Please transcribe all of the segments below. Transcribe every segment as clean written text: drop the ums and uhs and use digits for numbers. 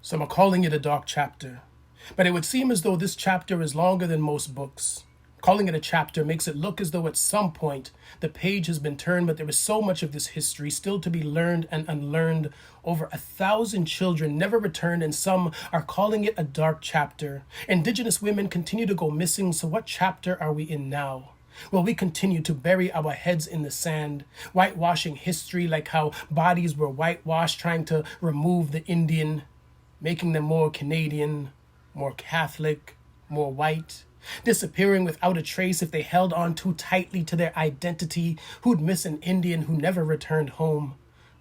Some are calling it a dark chapter, but it would seem as though this chapter is longer than most books. Calling it a chapter makes it look as though at some point the page has been turned, but there is so much of this history still to be learned and unlearned. Over 1,000 children never returned, and some are calling it a dark chapter. Indigenous women continue to go missing, so what chapter are we in now? Will we continue to bury our heads in the sand, whitewashing history like how bodies were whitewashed, trying to remove the Indian, making them more Canadian, more Catholic, more white, disappearing without a trace if they held on too tightly to their identity? Who'd miss an Indian who never returned home?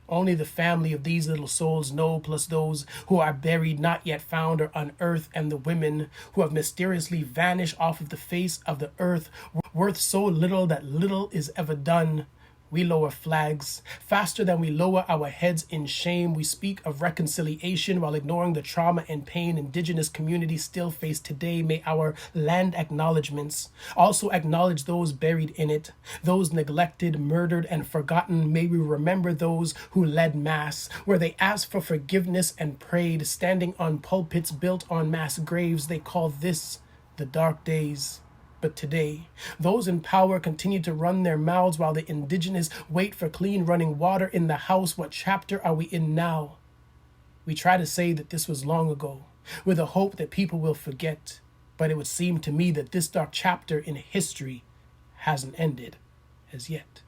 Only the family of these little souls know, plus those who are buried, not yet found or unearthed, and the women who have mysteriously vanished off of the face of the earth, worth so little that little is ever done. We lower flags. Faster than we lower our heads in shame, we speak of reconciliation while ignoring the trauma and pain Indigenous communities still face today. May our land acknowledgements also acknowledge those buried in it, those neglected, murdered, and forgotten. May we remember those who led mass, where they asked for forgiveness and prayed, standing on pulpits built on mass graves. They call this the dark days. But today, those in power continue to run their mouths while the Indigenous wait for clean running water in the house. What chapter are we in now? We try to say that this was long ago, with a hope that people will forget. But it would seem to me that this dark chapter in history hasn't ended as yet.